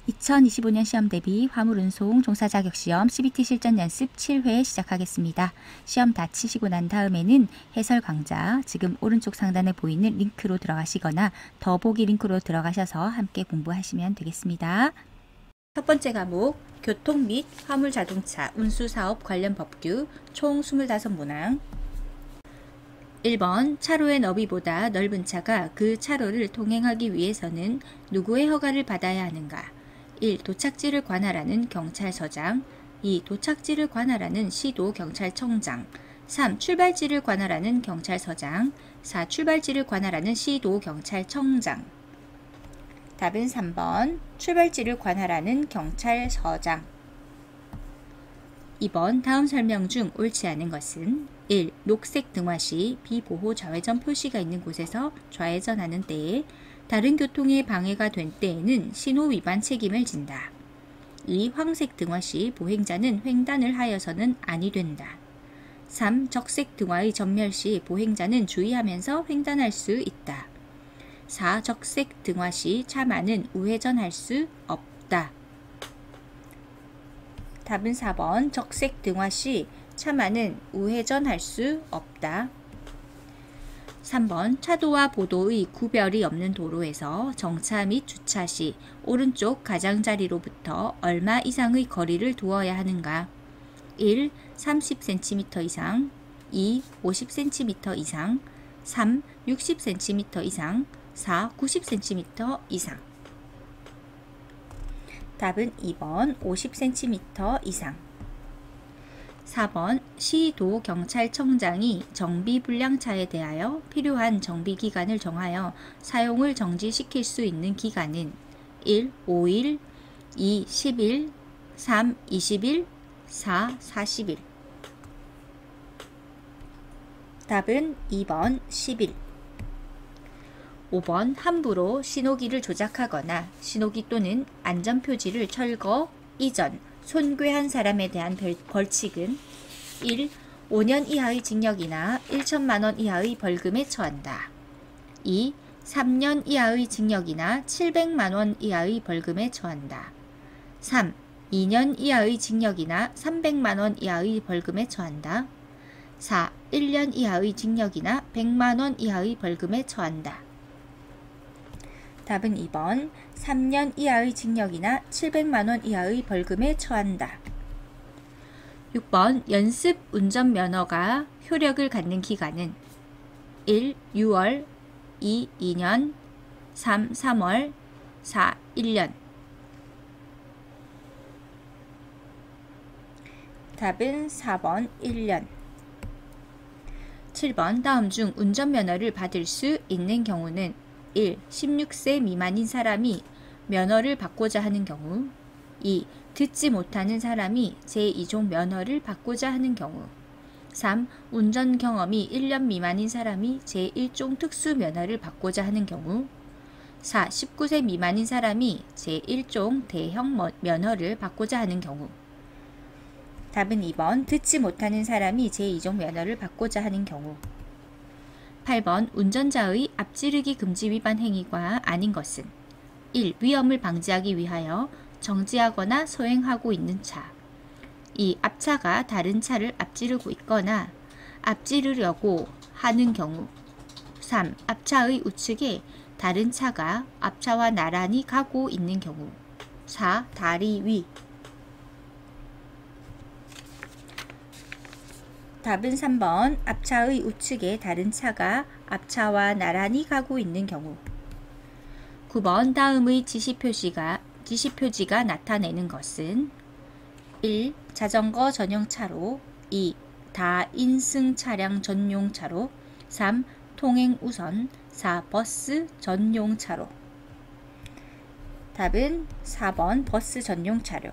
2025년 시험 대비 화물운송 종사자격시험 CBT 실전 연습 7회 시작하겠습니다. 시험 다 치시고 난 다음에는 해설 강좌 지금 오른쪽 상단에 보이는 링크로 들어가시거나 더보기 링크로 들어가셔서 함께 공부하시면 되겠습니다. 첫 번째 과목 교통 및 화물자동차 운수사업 관련 법규 총 25문항. 1번 차로의 너비보다 넓은 차가 그 차로를 통행하기 위해서는 누구의 허가를 받아야 하는가? 1. 도착지를 관할하는 경찰서장. 2. 도착지를 관할하는 시도경찰청장. 3. 출발지를 관할하는 경찰서장. 4. 출발지를 관할하는 시도경찰청장. 답은 3번 출발지를 관할하는 경찰서장. 2번 다음 설명 중 옳지 않은 것은 1. 녹색 등화시 비보호 좌회전 표시가 있는 곳에서 좌회전하는 때에 다른 교통에 방해가 된 때에는 신호 위반 책임을 진다. 2. 황색 등화시 보행자는 횡단을 하여서는 아니 된다. 3. 적색 등화의 전멸시 보행자는 주의하면서 횡단할 수 있다. 4. 적색 등화시 차만은 우회전할 수 없다. 답은 4번 적색 등화시 차만은 우회전할 수 없다. 3번 차도와 보도의 구별이 없는 도로에서 정차 및 주차 시 오른쪽 가장자리로부터 얼마 이상의 거리를 두어야 하는가? 1. 30cm 이상. 2. 50cm 이상. 3. 60cm 이상. 4. 90cm 이상. 답은 2번 50cm 이상. 4번 시도경찰청장이 정비불량차에 대하여 필요한 정비기간을 정하여 사용을 정지시킬 수 있는 기간은 1. 5일 2. 10일 3. 20일 4. 40일. 답은 2번 10일. 5번 함부로 신호기를 조작하거나 신호기 또는 안전표지를 철거, 이전, 손괴한 사람에 대한 벌칙은 1. 5년 이하의 징역이나 1천만원 이하의 벌금에 처한다. 2. 3년 이하의 징역이나 700만원 이하의 벌금에 처한다. 3. 2년 이하의 징역이나 300만원 이하의 벌금에 처한다. 4. 1년 이하의 징역이나 100만원 이하의 벌금에 처한다. 답은 2번 3년 이하의 징역이나 700만원 이하의 벌금에 처한다. 6번 연습 운전면허가 효력을 갖는 기간은 1. 6월 2. 2년 3. 3월 4. 1년. 답은 4번 1년. 7번 다음 중 운전면허를 받을 수 있는 경우는 1. 16세 미만인 사람이 면허를 받고자 하는 경우. 2. 듣지 못하는 사람이 제2종 면허를 받고자 하는 경우. 3. 운전 경험이 1년 미만인 사람이 제1종 특수 면허를 받고자 하는 경우. 4. 19세 미만인 사람이 제1종 대형 면허를 받고자 하는 경우. 답은 2번 듣지 못하는 사람이 제2종 면허를 받고자 하는 경우. 8번 운전자의 앞지르기 금지 위반 행위가 아닌 것은 1. 위험을 방지하기 위하여 정지하거나 서행하고 있는 차. 2. 앞차가 다른 차를 앞지르고 있거나 앞지르려고 하는 경우. 3. 앞차의 우측에 다른 차가 앞차와 나란히 가고 있는 경우. 4. 다리 위. 답은 3번 앞차의 우측에 다른 차가 앞차와 나란히 가고 있는 경우. 9번 다음의 지시표지가 나타내는 것은 1. 자전거 전용 차로. 2. 다인승 차량 전용 차로. 3. 통행 우선. 4. 버스 전용 차로. 답은 4번 버스 전용 차로.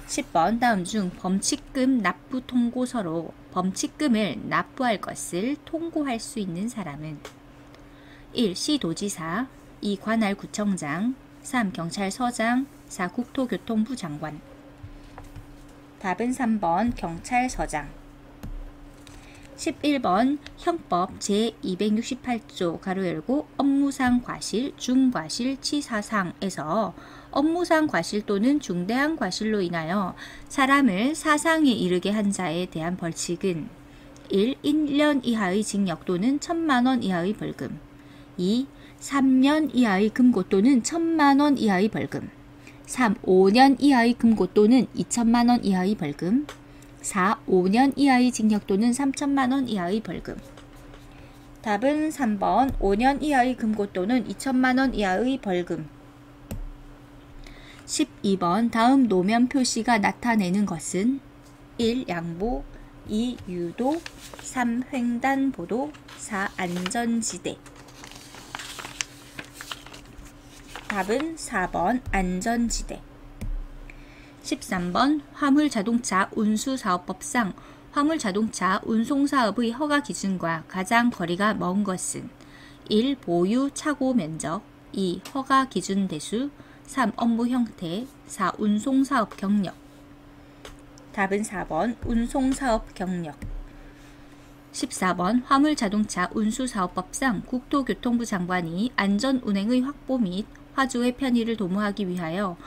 10번 다음 중 범칙금 납부 통고서로 범칙금을 납부할 것을 통고할 수 있는 사람은 1. 시도지사. 2. 관할구청장. 3. 경찰서장. 4. 국토교통부 장관. 답은 3번 경찰서장. 11번 형법 제268조 가로 열고 업무 업무상 과실, 중과실, 치사상에서 업무상 과실 또는 중대한 과실로 인하여 사람을 사상에 이르게 한 자에 대한 벌칙은 1. 1년 이하의 징역 또는 1,000만원 이하의 벌금. 2. 3년 이하의 금고 또는 1,000만원 이하의 벌금. 3. 5년 이하의 금고 또는 2,000만원 이하의 벌금. 4. 5년 이하의 징역 또는 3,000만원 이하의 벌금. 답은 3번 5년 이하의 금고 또는 2,000만원 이하의 벌금. 12번 다음 노면 표시가 나타내는 것은 1. 양보, 2. 유도, 3. 횡단보도, 4. 안전지대. 답은 4번 안전지대. 13번 화물자동차 운수사업법상 화물자동차 운송사업의 허가 기준과 가장 거리가 먼 것은 1. 보유 차고 면적, 2. 허가 기준 대수, 3. 업무 형태, 4. 운송사업 경력. 답은 4번 운송사업 경력. 14번 화물자동차 운수사업법상 국토교통부 장관이 안전운행의 확보 및 화주의 편의를 도모하기 위하여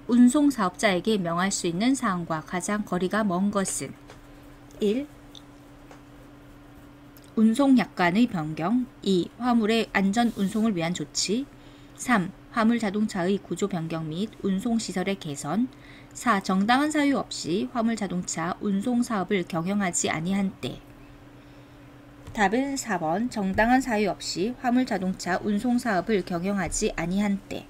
운송사업자에게 명할 수 있는 사항과 가장 거리가 먼 것은 1. 운송약관의 변경, 2. 화물의 안전 운송을 위한 조치, 3. 화물자동차의 구조 변경 및 운송시설의 개선, 4. 정당한 사유 없이 화물자동차 운송사업을 경영하지 아니한 때. 답은 4번 정당한 사유 없이 화물자동차 운송사업을 경영하지 아니한 때.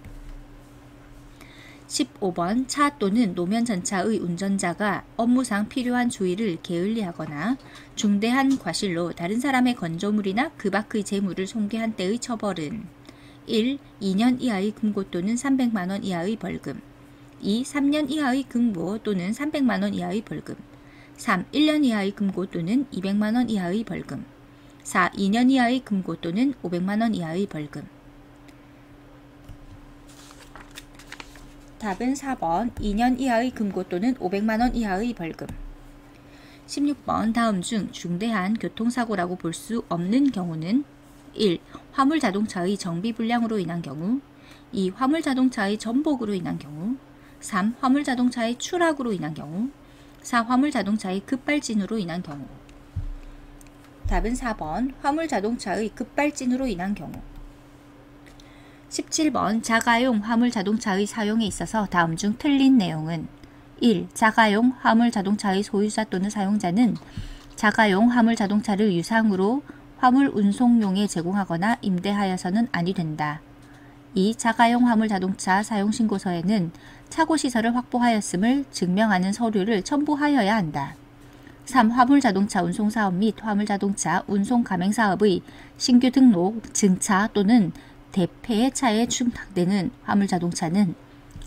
15번 차 또는 노면 전차의 운전자가 업무상 필요한 주의를 게을리하거나 중대한 과실로 다른 사람의 건조물이나 그 밖의 재물을 손괴한 때의 처벌은 1. 2년 이하의 금고 또는 300만원 이하의 벌금, 2. 3년 이하의 금고 또는 300만원 이하의 벌금, 3. 1년 이하의 금고 또는 200만원 이하의 벌금, 4. 2년 이하의 금고 또는 500만원 이하의 벌금. 답은 4번 2년 이하의 금고 또는 500만원 이하의 벌금. 16번 다음 중 중대한 교통사고라고 볼 수 없는 경우는 1. 화물자동차의 정비불량으로 인한 경우, 2. 화물자동차의 전복으로 인한 경우, 3. 화물자동차의 추락으로 인한 경우, 4. 화물자동차의 급발진으로 인한 경우. 답은 4번 화물자동차의 급발진으로 인한 경우. 17번 자가용 화물자동차의 사용에 있어서 다음 중 틀린 내용은 1. 자가용 화물자동차의 소유자 또는 사용자는 자가용 화물자동차를 유상으로 화물 운송용에 제공하거나 임대하여서는 아니 된다. 2. 자가용 화물자동차 사용신고서에는 차고시설을 확보하였음을 증명하는 서류를 첨부하여야 한다. 3. 화물자동차 운송사업 및 화물자동차 운송가맹사업의 신규 등록, 증차 또는 대폐차에 충당되는 화물자동차는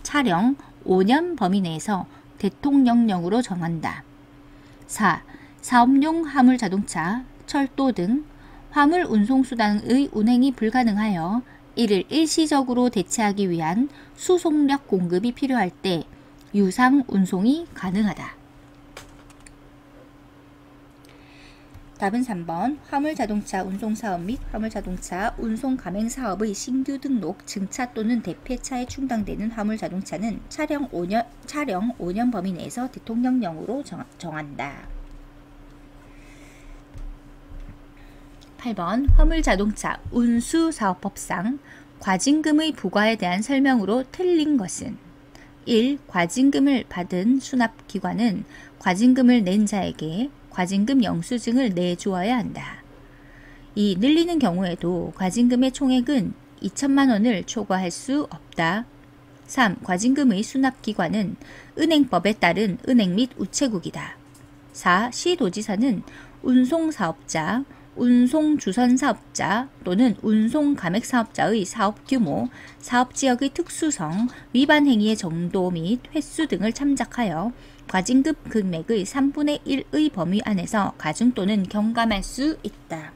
차량 5년 범위 내에서 대통령령으로 정한다. 4. 사업용 화물자동차, 철도 등 화물 운송수단의 운행이 불가능하여 이를 일시적으로 대체하기 위한 수송력 공급이 필요할 때 유상 운송이 가능하다. 답은 3번 화물자동차 운송사업 및 화물자동차 운송가맹사업의 신규 등록, 증차 또는 대폐차에 충당되는 화물자동차는 차량 5년 범위 내에서 대통령령으로 정한다. 8번 화물자동차 운수사업법상 과징금의 부과에 대한 설명으로 틀린 것은 1. 과징금을 받은 수납기관은 과징금을 낸 자에게 과징금 영수증을 내주어야 한다. 2. 늘리는 경우에도 과징금의 총액은 2천만 원을 초과할 수 없다. 3. 과징금의 수납기관은 은행법에 따른 은행 및 우체국이다. 4. 시도지사는 운송사업자, 운송주선사업자 또는 운송가맥사업자의 사업규모, 사업지역의 특수성, 위반 행위의 정도 및 횟수 등을 참작하여 과징금 금액의 3분의 1의 범위 안에서 가중 또는 경감할 수 있다.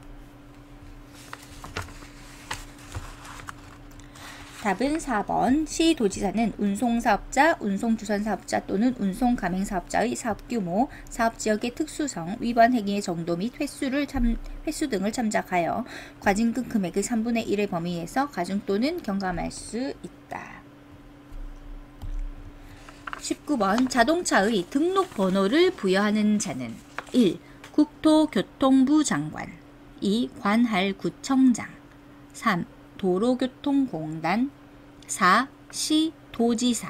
답은 4번. 시도지사는 운송사업자, 운송주선사업자 또는 운송가맹사업자의 사업규모, 사업지역의 특수성, 위반 행위의 정도 및 횟수 등을 참작하여 과징금 금액의 3분의 1의 범위에서 가중 또는 경감할 수 있다. 19번. 자동차의 등록 번호를 부여하는 자는 1. 국토교통부 장관, 2. 관할구청장, 3. 도로교통공단, 4. 시도지사.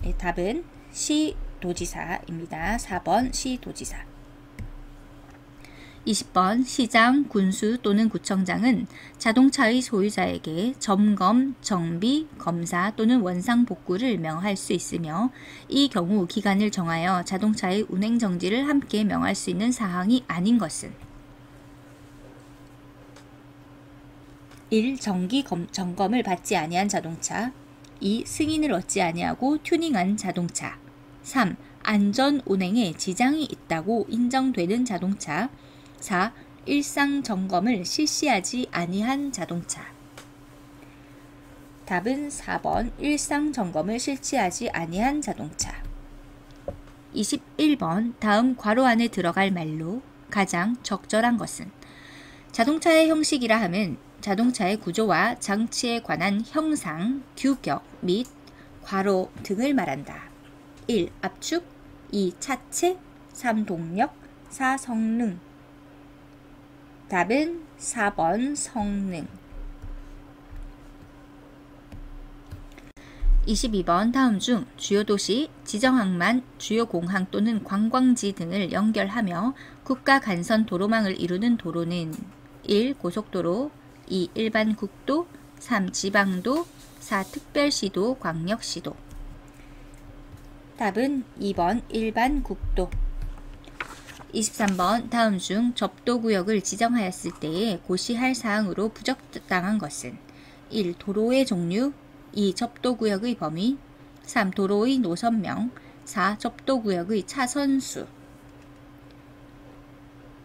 네, 답은 시도지사입니다. 4번 시도지사. 20번. 시장, 군수 또는 구청장은 자동차의 소유자에게 점검, 정비, 검사 또는 원상 복구를 명할 수 있으며 이 경우 기간을 정하여 자동차의 운행 정지를 함께 명할 수 있는 사항이 아닌 것은 1. 정기 점검을 받지 아니한 자동차, 2. 승인을 얻지 아니하고 튜닝한 자동차, 3. 안전 운행에 지장이 있다고 인정되는 자동차, 4. 일상 점검을 실시하지 아니한 자동차. 답은 4번. 일상 점검을 실시하지 아니한 자동차. 21번. 다음 괄호 안에 들어갈 말로 가장 적절한 것은 자동차의 형식이라 함은 자동차의 구조와 장치에 관한 형상, 규격 및 괄호 등을 말한다. 1. 압축, 2. 차체, 3. 동력, 4. 성능. 답은 4번 성능. 22번. 다음 중 주요 도시, 지정항만, 주요 공항 또는 관광지 등을 연결하며 국가 간선 도로망을 이루는 도로는 1. 고속도로, 2. 일반 국도, 3. 지방도, 4. 특별시도, 광역시도. 답은 2번 일반 국도. 23번. 다음 중 접도구역을 지정하였을 때에 고시할 사항으로 부적당한 것은 1. 도로의 종류, 2. 접도구역의 범위, 3. 도로의 노선명, 4. 접도구역의 차선수.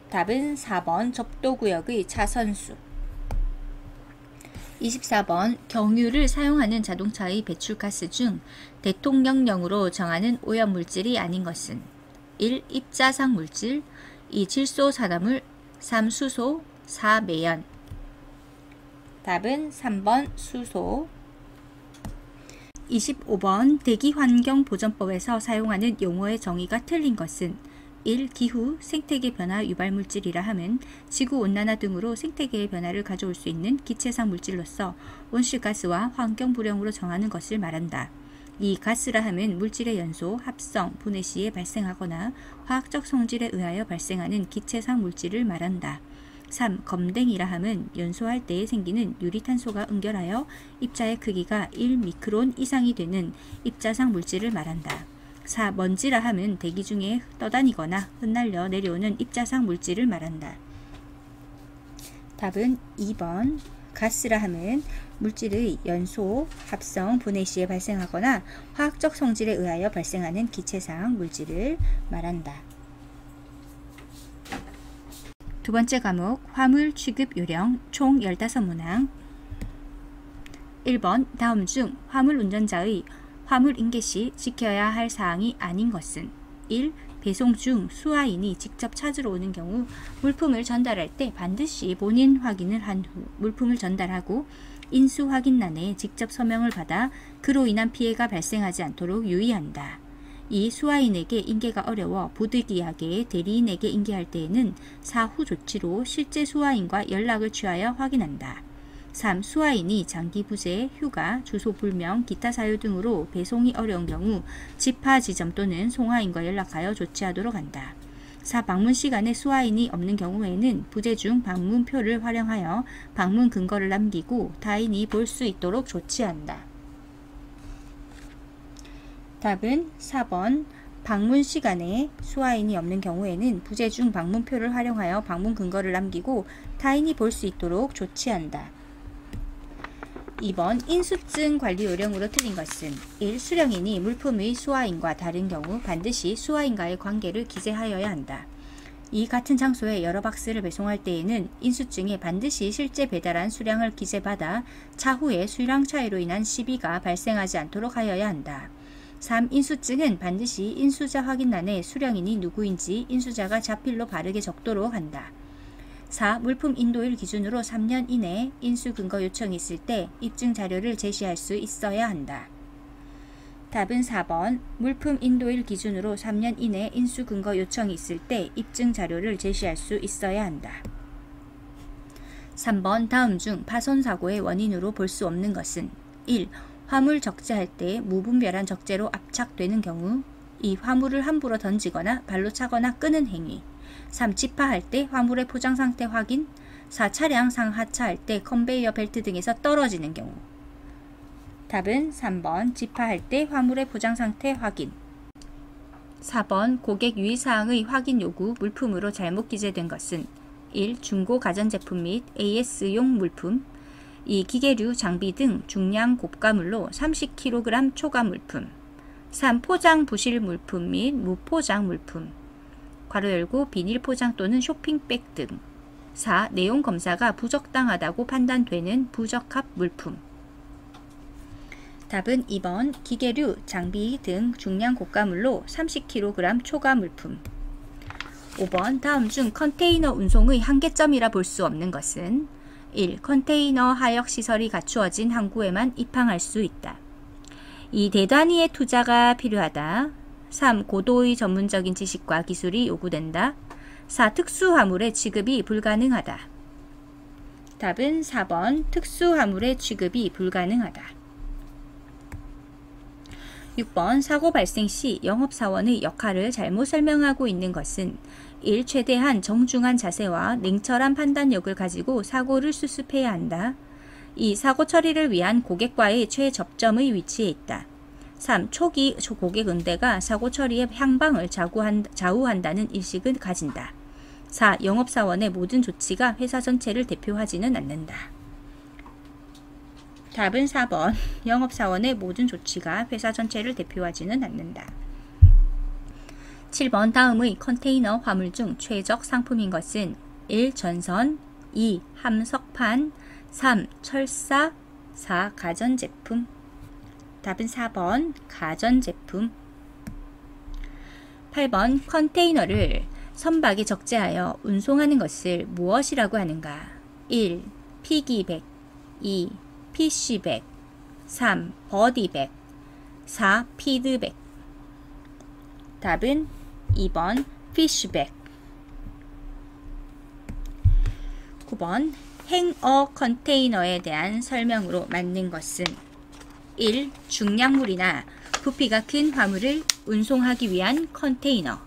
답은 4번 접도구역의 차선수. 24번. 경유를 사용하는 자동차의 배출가스 중 대통령령으로 정하는 오염물질이 아닌 것은 1. 입자상 물질, 2. 질소산화물, 3. 수소, 4. 매연. 답은 3번 수소. 25번. 대기환경보전법에서 사용하는 용어의 정의가 틀린 것은 1. 기후, 생태계 변화 유발물질이라 함은 지구온난화 등으로 생태계의 변화를 가져올 수 있는 기체상 물질로서 온실가스와 환경불용으로 정하는 것을 말한다. 2. 가스라 함은 물질의 연소, 합성, 분해 시에 발생하거나 화학적 성질에 의하여 발생하는 기체상 물질을 말한다. 3. 검댕이라 함은 연소할 때에 생기는 유리탄소가 응결하여 입자의 크기가 1미크론 이상이 되는 입자상 물질을 말한다. 4. 먼지라 함은 대기 중에 떠다니거나 흩날려 내려오는 입자상 물질을 말한다. 답은 2번. 가스라 함은 물질의 연소, 합성, 분해 시에 발생하거나 화학적 성질에 의하여 발생하는 기체상 물질을 말한다. 두 번째 과목 화물 취급 요령 총 15문항. 1번. 다음 중 화물 운전자의 화물 인계 시 지켜야 할 사항이 아닌 것은 1. 배송 중 수화인이 직접 찾으러 오는 경우 물품을 전달할 때 반드시 본인 확인을 한 후 물품을 전달하고 인수 확인란에 직접 서명을 받아 그로 인한 피해가 발생하지 않도록 유의한다. 2. 수화인에게 인계가 어려워 부득이하게 대리인에게 인계할 때에는 사후 조치로 실제 수화인과 연락을 취하여 확인한다. 3. 수화인이 장기 부재, 휴가, 주소 불명, 기타 사유 등으로 배송이 어려운 경우 집하 지점 또는 송화인과 연락하여 조치하도록 한다. 4. 방문 시간에 수화인이 없는 경우에는 부재 중 방문표를 활용하여 방문 근거를 남기고 타인이 볼 수 있도록 조치한다. 답은 4번. 방문 시간에 수화인이 없는 경우에는 부재 중 방문표를 활용하여 방문 근거를 남기고 타인이 볼 수 있도록 조치한다. 2번. 인수증 관리 요령으로 틀린 것은 1. 수령인이 물품의 수화인과 다른 경우 반드시 수화인과의 관계를 기재하여야 한다. 이 같은 장소에 여러 박스를 배송할 때에는 인수증에 반드시 실제 배달한 수량을 기재받아 차후에 수량 차이로 인한 시비가 발생하지 않도록 하여야 한다. 3. 인수증은 반드시 인수자 확인란에 수량인이 누구인지 인수자가 자필로 바르게 적도록 한다. 4. 물품 인도일 기준으로 3년 이내 인수 근거 요청이 있을 때 입증 자료를 제시할 수 있어야 한다. 답은 4번. 물품 인도일 기준으로 3년 이내 인수 근거 요청이 있을 때 입증 자료를 제시할 수 있어야 한다. 3번. 다음 중 파손 사고의 원인으로 볼 수 없는 것은 1. 화물 적재할 때 무분별한 적재로 압착되는 경우 2. 화물을 함부로 던지거나 발로 차거나 끄는 행위 3. 집하할 때 화물의 포장 상태 확인 4. 차량 상하차할 때 컨베이어 벨트 등에서 떨어지는 경우 답은 3번. 집하할 때 화물의 포장 상태 확인 4번. 고객 유의사항의 확인 요구 물품으로 잘못 기재된 것은 1. 중고 가전제품 및 AS용 물품 2. 기계류, 장비 등 중량 고가물로 30kg 초과 물품 3. 포장 부실 물품 및 무포장 물품 괄호 열고 비닐 포장 또는 쇼핑백 등 4. 내용 검사가 부적당하다고 판단되는 부적합 물품 답은 2번. 기계류, 장비 등 중량 고가물로 30kg 초과 물품 5번. 다음 중 컨테이너 운송의 한계점이라 볼 수 없는 것은 1. 컨테이너 하역 시설이 갖추어진 항구에만 입항할 수 있다. 2. 대단위의 투자가 필요하다. 3. 고도의 전문적인 지식과 기술이 요구된다. 4. 특수화물의 취급이 불가능하다. 답은 4번. 특수화물의 취급이 불가능하다. 6번. 사고 발생 시 영업사원의 역할을 잘못 설명하고 있는 것은 1. 최대한 정중한 자세와 냉철한 판단력을 가지고 사고를 수습해야 한다. 2. 사고 처리를 위한 고객과의 최접점의 위치에 있다. 3. 초기 고객 응대가 사고 처리의 향방을 좌우한다는 인식을 가진다. 4. 영업사원의 모든 조치가 회사 전체를 대표하지는 않는다. 답은 4번. 영업사원의 모든 조치가 회사 전체를 대표하지는 않는다. 7번. 다음의 컨테이너 화물 중 최적 상품인 것은 1. 전선 2. 함석판 3. 철사 4. 가전제품 답은 4번. 가전제품 8번. 컨테이너를 선박에 적재하여 운송하는 것을 무엇이라고 하는가? 1. 피기백 2. PC백 3. 버디백 4. 피드백 답은 2번. 피쉬백 9번. 행어 컨테이너에 대한 설명으로 맞는 것은 1. 중량물이나 부피가 큰 화물을 운송하기 위한 컨테이너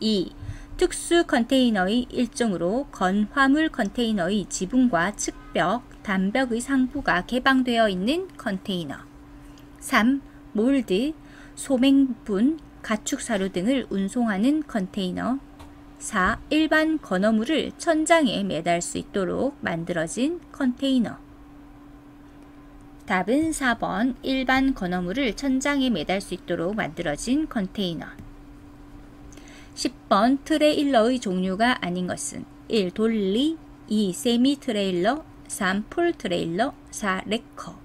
2. 특수 컨테이너의 일종으로 건화물 컨테이너의 지붕과 측벽, 단벽의 상부가 개방되어 있는 컨테이너 3. 몰드, 소맹분, 가축사료 등을 운송하는 컨테이너 4. 일반 건어물을 천장에 매달 수 있도록 만들어진 컨테이너 답은 4번. 일반 건어물을 천장에 매달 수 있도록 만들어진 컨테이너 10번. 트레일러의 종류가 아닌 것은 1. 돌리 2. 세미 트레일러 3. 풀 트레일러 4. 레커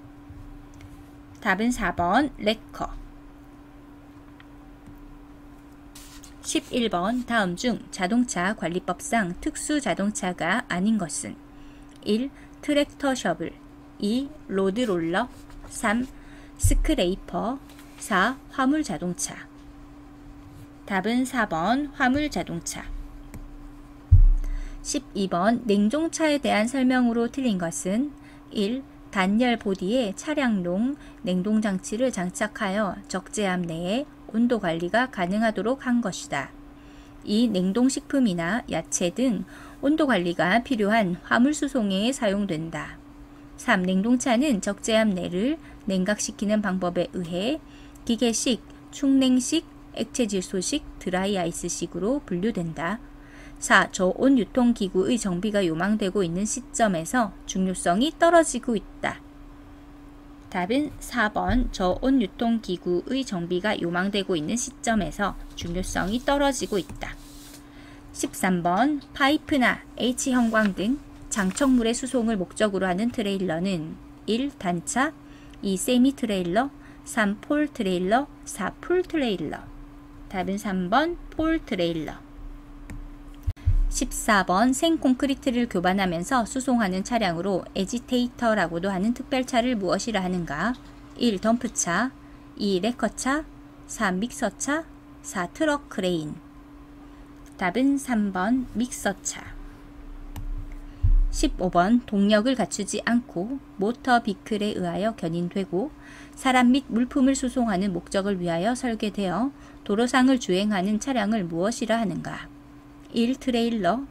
답은 4번. 레커 11번. 다음 중 자동차 관리법상 특수 자동차가 아닌 것은 1. 트랙터 셔블 2. 로드롤러 3. 스크레이퍼 4. 화물 자동차 답은 4번. 화물 자동차 12번. 냉동차에 대한 설명으로 틀린 것은 1. 단열 보디에 차량용 냉동장치를 장착하여 적재함 내에 온도 관리가 가능하도록 한 것이다. 2. 냉동식품이나 야채 등 온도 관리가 필요한 화물 수송에 사용된다. 3. 냉동차는 적재함 내를 냉각시키는 방법에 의해 기계식, 충냉식, 액체질소식, 드라이아이스식으로 분류된다. 4. 저온 유통기구의 정비가 요망되고 있는 시점에서 중요성이 떨어지고 있다. 답은 4번. 저온 유통기구의 정비가 요망되고 있는 시점에서 중요성이 떨어지고 있다. 13번 파이프나 H형광 등 장척물의 수송을 목적으로 하는 트레일러는 1. 단차, 2. 세미 트레일러, 3. 폴 트레일러, 4. 풀 트레일러. 답은 3번 폴 트레일러. 14번 생콘크리트를 교반하면서 수송하는 차량으로 에지테이터라고도 하는 특별차를 무엇이라 하는가? 1. 덤프차, 2. 레커차, 3. 믹서차, 4. 트럭 크레인. 답은 3번 믹서차. 15번 동력을 갖추지 않고 모터 비클에 의하여 견인되고 사람 및 물품을 수송하는 목적을 위하여 설계되어 도로상을 주행하는 차량을 무엇이라 하는가? 1. 트레일러,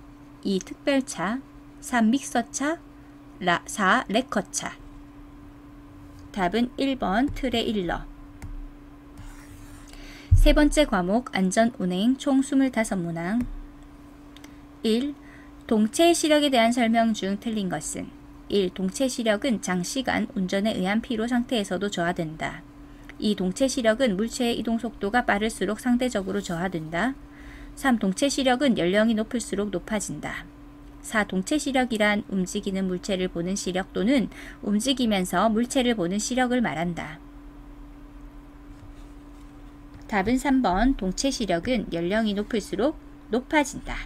2. 특별차, 3. 믹서차, 4. 레커차. 답은 1번 트레일러. 세 번째 과목 안전운행 총 25문항. 1. 동체 시력에 대한 설명 중 틀린 것은 1. 동체 시력은 장시간 운전에 의한 피로 상태에서도 저하된다. 2. 동체 시력은 물체의 이동 속도가 빠를수록 상대적으로 저하된다. 3. 동체 시력은 연령이 높을수록 높아진다. 4. 동체 시력이란 움직이는 물체를 보는 시력 또는 움직이면서 물체를 보는 시력을 말한다. 답은 3번 동체 시력은 연령이 높을수록 높아진다.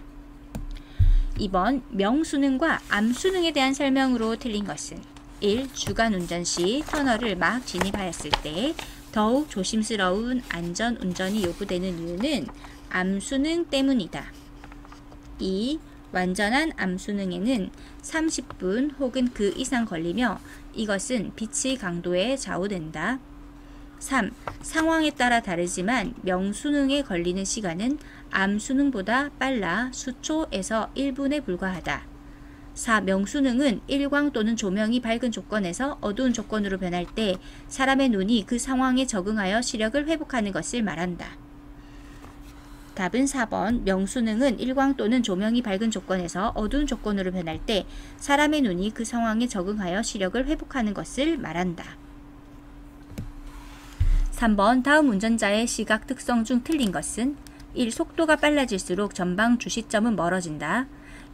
2번 명수능과 암수능에 대한 설명으로 틀린 것은 1. 주간 운전 시 터널을 막 진입하였을 때 더욱 조심스러운 안전운전이 요구되는 이유는 암수능 때문이다. 2. 완전한 암수능에는 30분 혹은 그 이상 걸리며 이것은 빛의 강도에 좌우된다. 3. 상황에 따라 다르지만 명수능에 걸리는 시간은 암수능보다 빨라 수초에서 1분에 불과하다. 4. 명수능은 일광 또는 조명이 밝은 조건에서 어두운 조건으로 변할 때 사람의 눈이 그 상황에 적응하여 시력을 회복하는 것을 말한다. 답은 4번 명수능은 일광 또는 조명이 밝은 조건에서 어두운 조건으로 변할 때 사람의 눈이 그 상황에 적응하여 시력을 회복하는 것을 말한다. 3번 다음 운전자의 시각 특성 중 틀린 것은 1. 속도가 빨라질수록 전방 주시점은 멀어진다.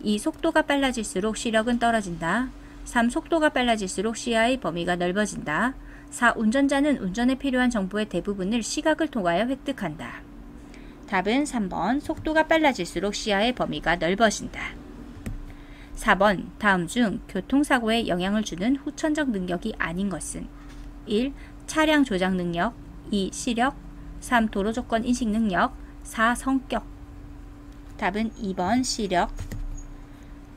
2. 속도가 빨라질수록 시력은 떨어진다. 3. 속도가 빨라질수록 시야의 범위가 넓어진다. 4. 운전자는 운전에 필요한 정보의 대부분을 시각을 통하여 획득한다. 답은 3번 속도가 빨라질수록 시야의 범위가 넓어진다. 4번 다음 중 교통사고에 영향을 주는 후천적 능력이 아닌 것은 1. 차량 조작 능력, 2. 시력, 3. 도로조건 인식 능력, 4. 성격. 답은 2번 시력.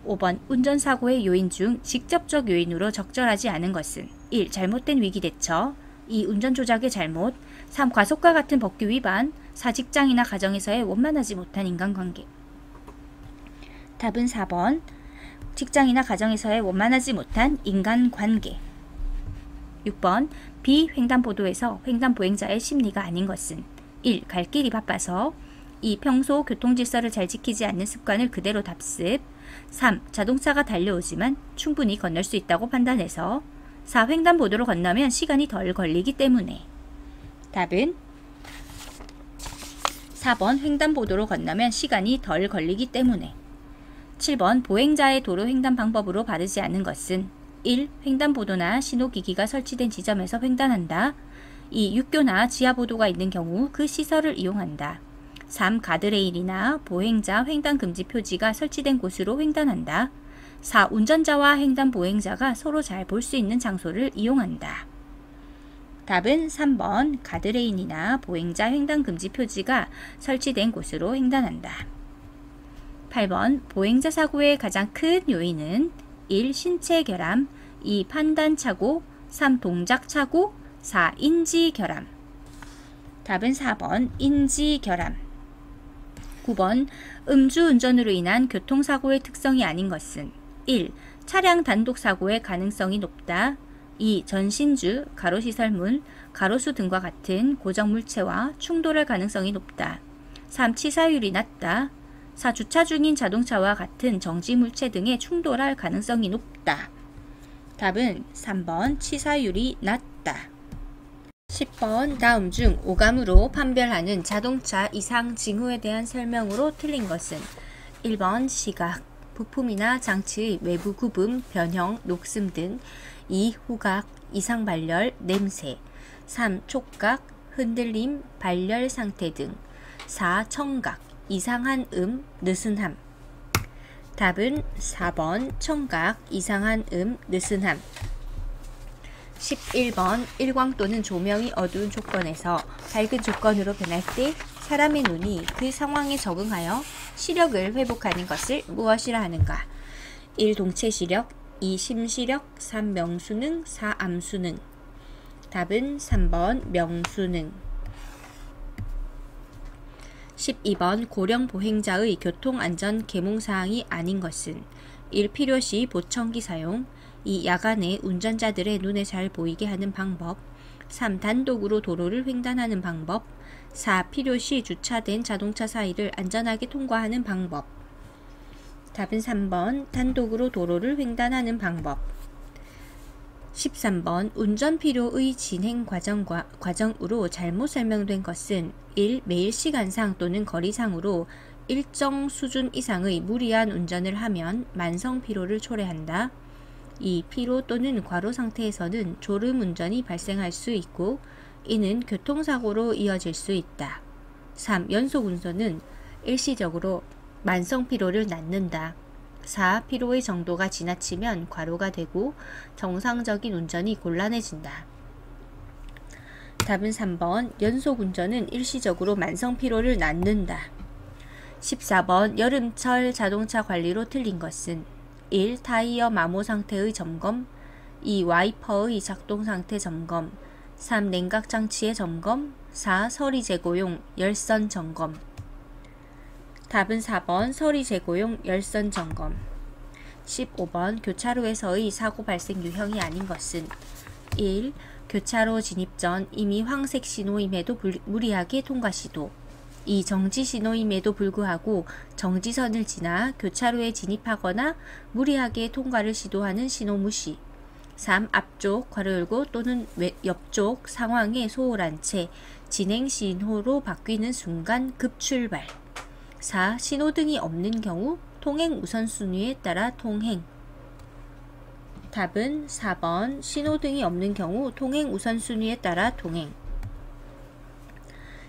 5번 운전사고의 요인 중 직접적 요인으로 적절하지 않은 것은 1. 잘못된 위기대처, 2. 운전조작의 잘못, 3. 과속과 같은 법규 위반, 4. 직장이나 가정에서의 원만하지 못한 인간관계. 답은 4번 직장이나 가정에서의 원만하지 못한 인간관계. 6번 비횡단보도에서 횡단보행자의 심리가 아닌 것은 1. 갈 길이 바빠서, 2. 평소 교통질서를 잘 지키지 않는 습관을 그대로 답습, 3. 자동차가 달려오지만 충분히 건널 수 있다고 판단해서, 4. 횡단보도로 건너면 시간이 덜 걸리기 때문에. 답은 4번 횡단보도로 건너면 시간이 덜 걸리기 때문에. 7번 보행자의 도로 횡단 방법으로 바르지 않은 것은 1. 횡단보도나 신호기기가 설치된 지점에서 횡단한다. 2. 육교나 지하보도가 있는 경우 그 시설을 이용한다. 3. 가드레일이나 보행자 횡단 금지 표지가 설치된 곳으로 횡단한다. 4. 운전자와 횡단 보행자가 서로 잘 볼 수 있는 장소를 이용한다. 답은 3번 가드레일이나 보행자 횡단 금지 표지가 설치된 곳으로 횡단한다. 8번 보행자 사고의 가장 큰 요인은 1. 신체 결함, 2. 판단 착오, 3. 동작 착오, 4. 인지 결함. 답은 4번 인지 결함. 9번 음주운전으로 인한 교통사고의 특성이 아닌 것은 1. 차량 단독 사고의 가능성이 높다. 2. 전신주, 가로시설물, 가로수 등과 같은 고정물체와 충돌할 가능성이 높다. 3. 치사율이 낮다. 4. 주차 중인 자동차와 같은 정지물체 등에 충돌할 가능성이 높다. 답은 3번 치사율이 낮다. 10번 다음 중 오감으로 판별하는 자동차 이상 징후에 대한 설명으로 틀린 것은 1번 시각, 부품이나 장치의 외부 구분, 변형, 녹슨 등. 2. 후각, 이상 발열, 냄새. 3. 촉각, 흔들림, 발열 상태 등. 4. 청각, 이상한 느슨함. 답은 4번 청각, 이상한 느슨함. 11번 일광 또는 조명이 어두운 조건에서 밝은 조건으로 변할 때 사람의 눈이 그 상황에 적응하여 시력을 회복하는 것을 무엇이라 하는가? 1. 동체 시력, 2. 심시력, 3. 명수능, 4. 암수능. 답은 3번 명수능. 12번 고령 보행자의 교통안전 계몽사항이 아닌 것은 1. 필요시 보청기 사용, 2. 야간에 운전자들의 눈에 잘 보이게 하는 방법, 3. 단독으로 도로를 횡단하는 방법, 4. 필요시 주차된 자동차 사이를 안전하게 통과하는 방법. 답은 3번 단독으로 도로를 횡단하는 방법. 13번 운전 필요의 진행 과정으로 잘못 설명된 것은 1. 매일 시간상 또는 거리상으로 일정 수준 이상의 무리한 운전을 하면 만성 피로를 초래한다. 2. 피로 또는 과로 상태에서는 졸음 운전이 발생할 수 있고 이는 교통사고로 이어질 수 있다. 3. 연속 운전은 일시적으로 만성 피로를 낳는다. 4. 피로의 정도가 지나치면 과로가 되고 정상적인 운전이 곤란해진다. 답은 3번 연속 운전은 일시적으로 만성 피로를 낳는다. 14번 여름철 자동차 관리로 틀린 것은 1. 타이어 마모 상태의 점검, 2. 와이퍼의 작동 상태 점검, 3. 냉각 장치의 점검, 4. 서리 제고용 열선 점검. 답은 4번 서리 제고용 열선 점검. 15번 교차로에서의 사고 발생 유형이 아닌 것은 1. 교차로 진입 전 이미 황색 신호임에도 무리하게 통과 시도, 2. 정지 신호임에도 불구하고 정지선을 지나 교차로에 진입하거나 무리하게 통과를 시도하는 신호 무시, 3. 앞쪽 괄호 열고 또는 옆쪽 상황에 소홀한 채 진행 신호로 바뀌는 순간 급출발, 4. 신호등이 없는 경우 통행 우선순위에 따라 통행. 답은 4번 신호등이 없는 경우 통행 우선순위에 따라 통행.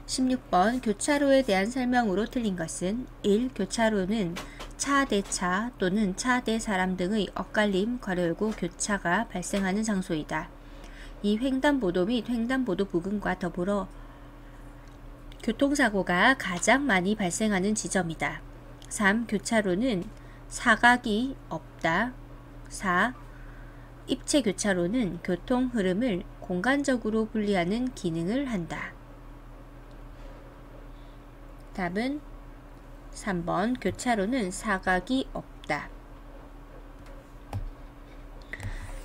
16번 교차로에 대한 설명으로 틀린 것은 1. 교차로는 차 대 차 또는 차 대 사람 등의 엇갈림 괄호 열고 교차가 발생하는 장소이다. 2. 횡단보도 및 횡단보도 부근과 더불어 교통사고가 가장 많이 발생하는 지점이다. 3. 교차로는 사각이 없다. 4. 입체 교차로는 교통 흐름을 공간적으로 분리하는 기능을 한다. 답은 3번 교차로는 사각이 없다.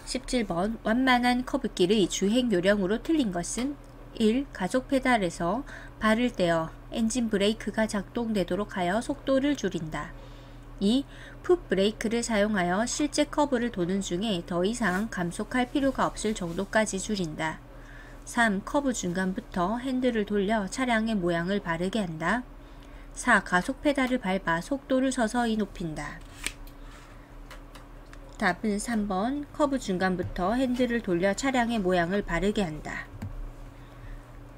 17번 완만한 커브길의 주행 요령으로 틀린 것은 1. 가속 페달에서 발을 떼어 엔진 브레이크가 작동되도록 하여 속도를 줄인다. 2. 풋 브레이크를 사용하여 실제 커브를 도는 중에 더 이상 감속할 필요가 없을 정도까지 줄인다. 3. 커브 중간부터 핸들을 돌려 차량의 모양을 바르게 한다. 4. 가속 페달을 밟아 속도를 서서히 높인다. 답은 3번 커브 중간부터 핸들을 돌려 차량의 모양을 바르게 한다.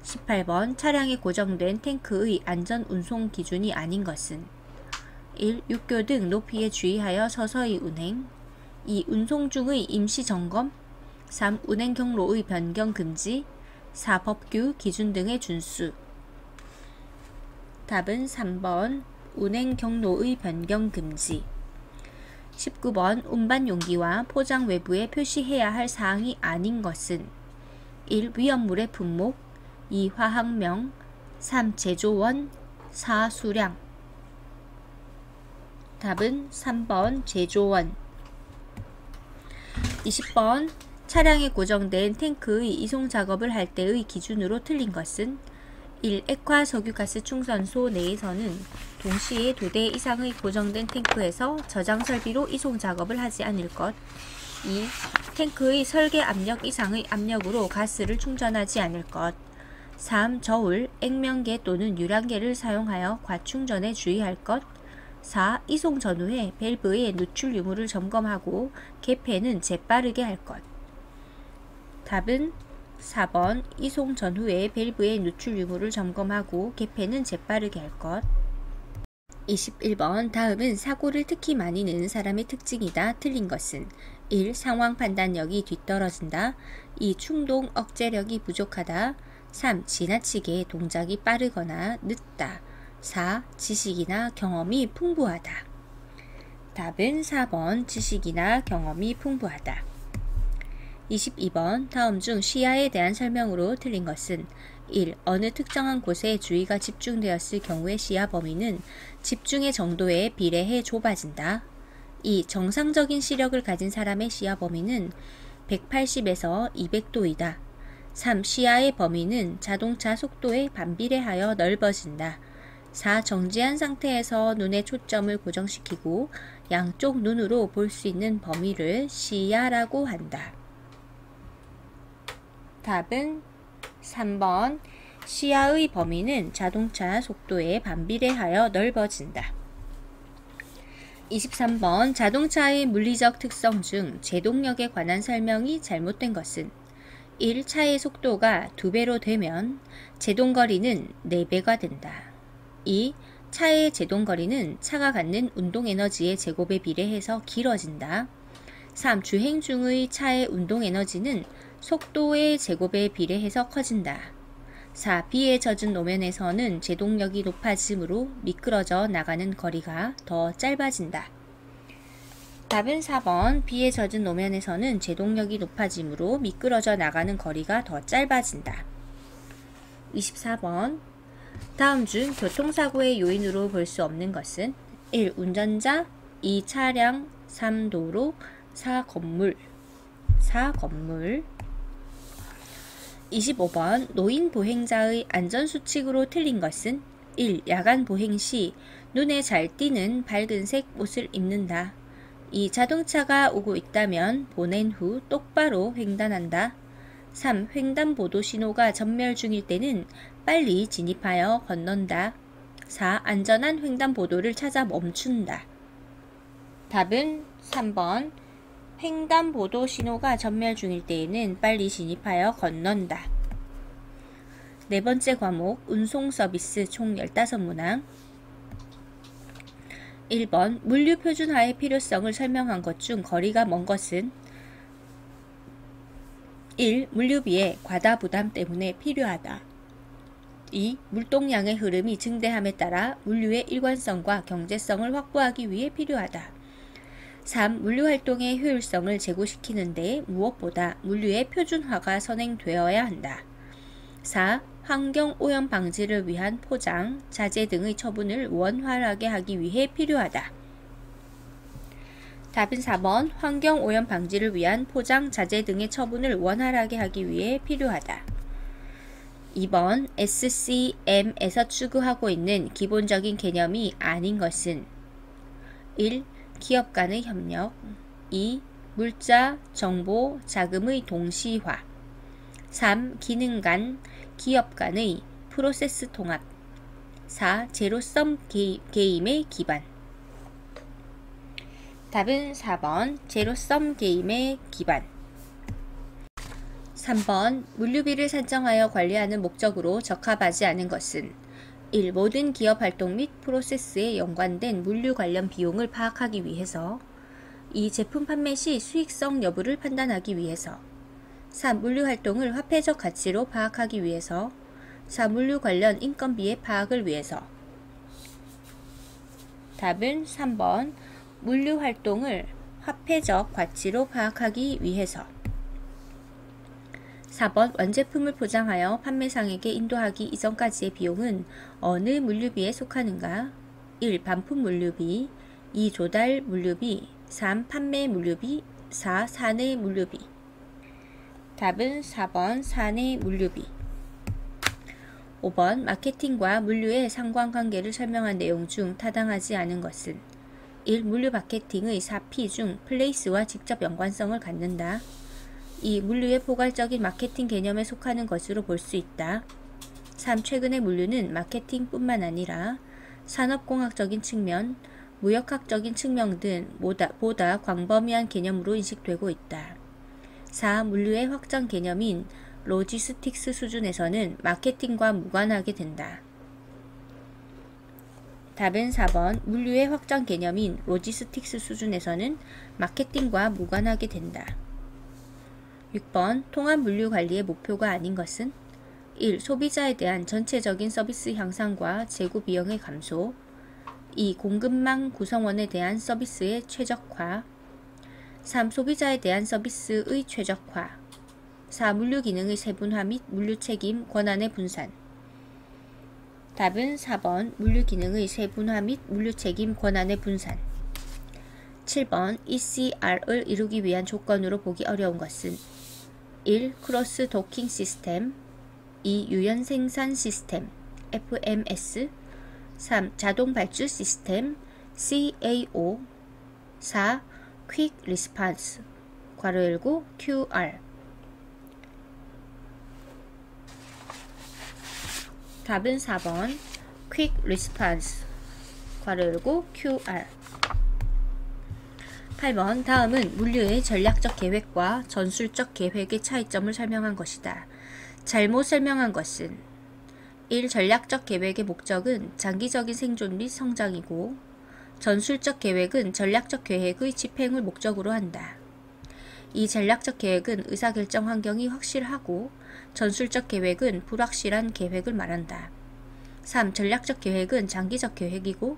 18번 차량에 고정된 탱크의 안전 운송 기준이 아닌 것은 1. 육교 등 높이에 주의하여 서서히 운행, 2. 운송 중의 임시 점검, 3. 운행 경로의 변경 금지, 4. 법규, 기준 등의 준수. 답은 3번 운행 경로의 변경 금지. 19번 운반 용기와 포장 외부에 표시해야 할 사항이 아닌 것은 1. 위험물의 품목, 2. 화학명, 3. 제조원, 4. 수량. 답은 3번 제조원. 20번 차량에 고정된 탱크의 이송 작업을 할 때의 기준으로 틀린 것은 1. 액화 석유가스 충전소 내에서는 동시에 2대 이상의 고정된 탱크에서 저장 설비로 이송 작업을 하지 않을 것. 2. 탱크의 설계 압력 이상의 압력으로 가스를 충전하지 않을 것. 3. 저울, 액면계 또는 유량계를 사용하여 과충전에 주의할 것. 4. 이송 전후에 밸브의 누출 유무를 점검하고 개폐는 재빠르게 할 것. 답은 4번 이송 전후에 밸브의 누출 유무를 점검하고 개폐는 재빠르게 할 것. 21번 다음은 사고를 특히 많이 내는 사람의 특징이다. 틀린 것은 1. 상황 판단력이 뒤떨어진다. 2. 충동 억제력이 부족하다. 3. 지나치게 동작이 빠르거나 늦다. 4. 지식이나 경험이 풍부하다. 답은 4번 지식이나 경험이 풍부하다. 22번 다음 중 시야에 대한 설명으로 틀린 것은 1. 어느 특정한 곳에 주의가 집중되었을 경우의 시야 범위는 집중의 정도에 비례해 좁아진다. 2. 정상적인 시력을 가진 사람의 시야 범위는 180에서 200도이다. 3. 시야의 범위는 자동차 속도에 반비례하여 넓어진다. 4. 정지한 상태에서 눈의 초점을 고정시키고 양쪽 눈으로 볼 수 있는 범위를 시야라고 한다. 답은 3번 시야의 범위는 자동차 속도에 반비례하여 넓어진다. 23번 자동차의 물리적 특성 중 제동력에 관한 설명이 잘못된 것은 1. 차의 속도가 2배로 되면 제동거리는 4배가 된다. 2. 차의 제동거리는 차가 갖는 운동에너지의 제곱에 비례해서 길어진다. 3. 주행 중의 차의 운동에너지는 속도의 제곱에 비례해서 커진다. 4. 비에 젖은 노면에서는 제동력이 높아지므로 미끄러져 나가는 거리가 더 짧아진다. 답은 4번 비에 젖은 노면에서는 제동력이 높아지므로 미끄러져 나가는 거리가 더 짧아진다. 24번 다음 중 교통사고의 요인으로 볼 수 없는 것은 1. 운전자 2. 차량 3. 도로 4. 건물 25번 노인 보행자의 안전수칙으로 틀린 것은 1. 야간 보행 시 눈에 잘 띄는 밝은색 옷을 입는다. 2. 자동차가 오고 있다면 보낸 후 똑바로 횡단한다. 3. 횡단보도 신호가 전멸 중일 때는 빨리 진입하여 건넌다. 4. 안전한 횡단보도를 찾아 멈춘다. 답은 3번 횡단보도 신호가 전멸 중일 때에는 빨리 진입하여 건넌다. 네 번째 과목 운송 서비스 총 15문항 1번 물류 표준화의 필요성을 설명한 것 중 거리가 먼 것은 1. 물류비의 과다 부담 때문에 필요하다. 2. 물동량의 흐름이 증대함에 따라 물류의 일관성과 경제성을 확보하기 위해 필요하다. 3. 물류활동의 효율성을 제고시키는 데 무엇보다 물류의 표준화가 선행되어야 한다. 4. 환경오염 방지를 위한 포장, 자재 등의 처분을 원활하게 하기 위해 필요하다. 답은 4번 환경오염 방지를 위한 포장, 자재 등의 처분을 원활하게 하기 위해 필요하다. 2번 SCM에서 추구하고 있는 기본적인 개념이 아닌 것은 1. 기업 간의 협력 2. 물자, 정보, 자금의 동시화 3. 기능 간, 기업 간의 프로세스 통합 4. 제로섬 게임의 기반 답은 4번 제로섬 게임의 기반 3번 물류비를 산정하여 관리하는 목적으로 적합하지 않은 것은 1. 모든 기업 활동 및 프로세스에 연관된 물류 관련 비용을 파악하기 위해서 2. 제품 판매 시 수익성 여부를 판단하기 위해서 3. 물류 활동을 화폐적 가치로 파악하기 위해서 4. 물류 관련 인건비의 파악을 위해서 답은 3번 물류 활동을 화폐적 가치로 파악하기 위해서 4번 완제품을 포장하여 판매상에게 인도하기 이전까지의 비용은 어느 물류비에 속하는가? 1. 반품 물류비 2. 조달 물류비 3. 판매 물류비 4. 사내 물류비 답은 4번 사내 물류비 5번 마케팅과 물류의 상관관계를 설명한 내용 중 타당하지 않은 것은 1. 물류 마케팅의 4P 중 플레이스와 직접 연관성을 갖는다. 2. 물류의 포괄적인 마케팅 개념에 속하는 것으로 볼 수 있다. 3. 최근의 물류는 마케팅뿐만 아니라 산업공학적인 측면, 무역학적인 측면 등 보다 광범위한 개념으로 인식되고 있다. 4. 물류의 확장 개념인 로지스틱스 수준에서는 마케팅과 무관하게 된다. 답은 4번 물류의 확장 개념인 로지스틱스 수준에서는 마케팅과 무관하게 된다. 6번 통합 물류 관리의 목표가 아닌 것은 1. 소비자에 대한 전체적인 서비스 향상과 재고 비용의 감소 2. 공급망 구성원에 대한 서비스의 최적화 3. 소비자에 대한 서비스의 최적화 4. 물류 기능의 세분화 및 물류 책임 권한의 분산. 답은 4번 물류 기능의 세분화 및 물류 책임 권한의 분산. 7번 ECR을 이루기 위한 조건으로 보기 어려운 것은 1. 크로스 도킹 시스템 2. 유연 생산 시스템 FMS 3. 자동 발주 시스템 CAO 4. 퀵 리스폰스 괄호 열고 QR. 답은 4번 퀵 리스폰스 괄호 열고 QR. 8번 다음은 물류의 전략적 계획과 전술적 계획의 차이점을 설명한 것이다. 잘못 설명한 것은 1. 전략적 계획의 목적은 장기적인 생존 및 성장이고 전술적 계획은 전략적 계획의 집행을 목적으로 한다. 이 전략적 계획은 의사결정 환경이 확실하고 전술적 계획은 불확실한 계획을 말한다. 3. 전략적 계획은 장기적 계획이고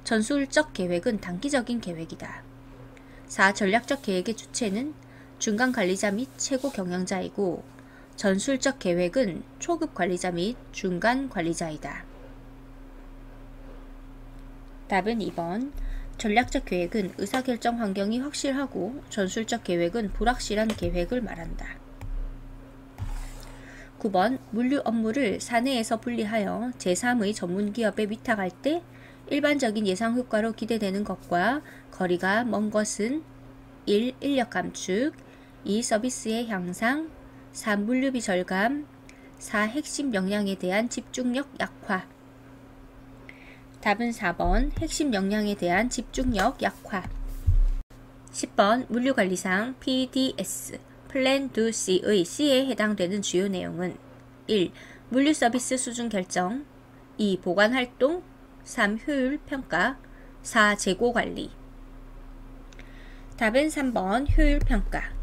전술적 계획은 단기적인 계획이다. 4. 전략적 계획의 주체는 중간 관리자 및 최고 경영자이고 전술적 계획은 초급 관리자 및 중간 관리자이다. 답은 2번 전략적 계획은 의사결정 환경이 확실하고 전술적 계획은 불확실한 계획을 말한다. 9번 물류 업무를 사내에서 분리하여 제3의 전문기업에 위탁할 때 일반적인 예상 효과로 기대되는 것과 거리가 먼 것은 1. 인력 감축 2. 서비스의 향상 3. 물류비 절감 4. 핵심 역량에 대한 집중력 약화. 답은 4번 핵심 역량에 대한 집중력 약화. 10번 물류관리상 PDS 플랜 두 C의 C에 해당되는 주요 내용은 1. 물류 서비스 수준 결정 2. 보관활동 3. 효율 평가 4. 재고 관리. 답은 3번 효율 평가.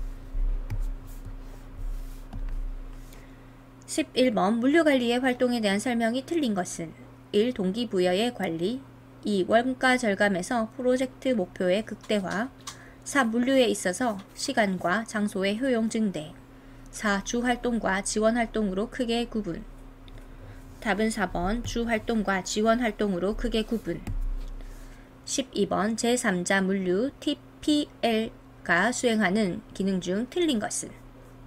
11번 물류관리의 활동에 대한 설명이 틀린 것은 1. 동기부여의 관리 2. 원가 절감에서 프로젝트 목표의 극대화 3. 물류에 있어서 시간과 장소의 효용 증대 4. 주활동과 지원활동으로 크게 구분. 답은 4번 주활동과 지원활동으로 크게 구분. 12번 제3자 물류 TPL가 수행하는 기능 중 틀린 것은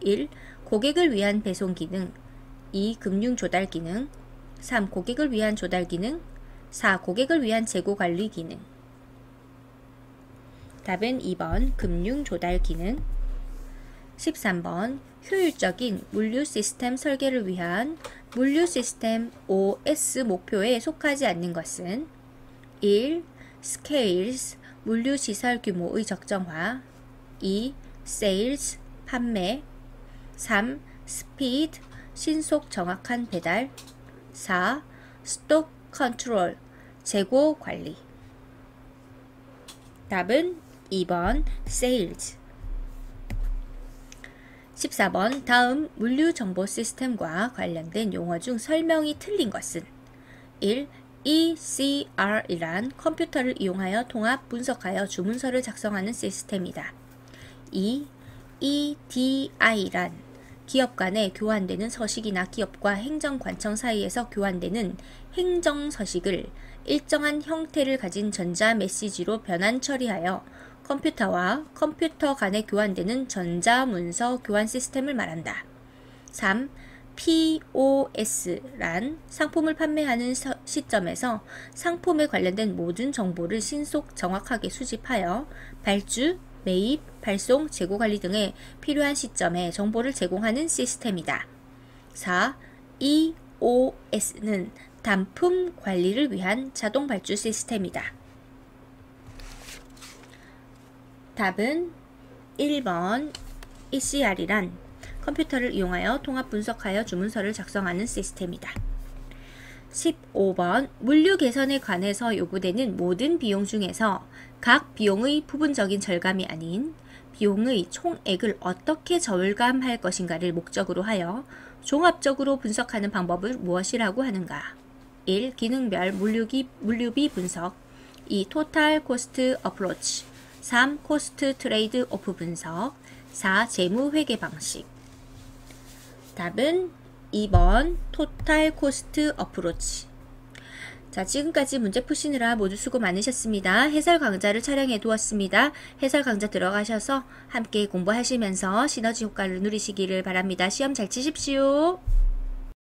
1. 고객을 위한 배송 기능 2. 금융 조달 기능 3. 고객을 위한 조달 기능 4. 고객을 위한 재고 관리 기능. 답은 2번 금융 조달 기능. 13번 효율적인 물류 시스템 설계를 위한 물류 시스템 OS 목표에 속하지 않는 것은 1. 스케일스 물류 시설 규모의 적정화 2. 세일즈 판매 3. 스피드 신속 정확한 배달 4. 스톡 컨트롤 재고 관리. 답은 2번 세일즈. 14번 다음 물류 정보 시스템과 관련된 용어 중 설명이 틀린 것은 1. ECR이란 컴퓨터를 이용하여 통합 분석하여 주문서를 작성하는 시스템이다. 2. EDI란 기업 간에 교환되는 서식이나 기업과 행정관청 사이에서 교환되는 행정서식을 일정한 형태를 가진 전자 메시지로 변환 처리하여 컴퓨터와 컴퓨터 간에 교환되는 전자문서 교환 시스템을 말한다. 3. POS란 상품을 판매하는 시점에서 상품에 관련된 모든 정보를 신속 정확하게 수집하여 발주, 매입, 발송, 재고 관리 등에 필요한 시점에 정보를 제공하는 시스템이다. 4. EOS는 단품 관리를 위한 자동 발주 시스템이다. 답은 1번 ECR이란 컴퓨터를 이용하여 통합 분석하여 주문서를 작성하는 시스템이다. 15번 물류 개선에 관해서 요구되는 모든 비용 중에서 각 비용의 부분적인 절감이 아닌 비용의 총액을 어떻게 절감할 것인가를 목적으로 하여 종합적으로 분석하는 방법을 무엇이라고 하는가? 1. 기능별 물류비 분석 2. 토탈 코스트 어프로치 3. 코스트 트레이드 오프 분석 4. 재무 회계 방식. 답은 2번 토탈 코스트 어프로치. 자, 지금까지 문제 푸시느라 모두 수고 많으셨습니다. 해설 강좌를 촬영해 두었습니다. 해설 강좌 들어가셔서 함께 공부하시면서 시너지 효과를 누리시기를 바랍니다. 시험 잘 치십시오.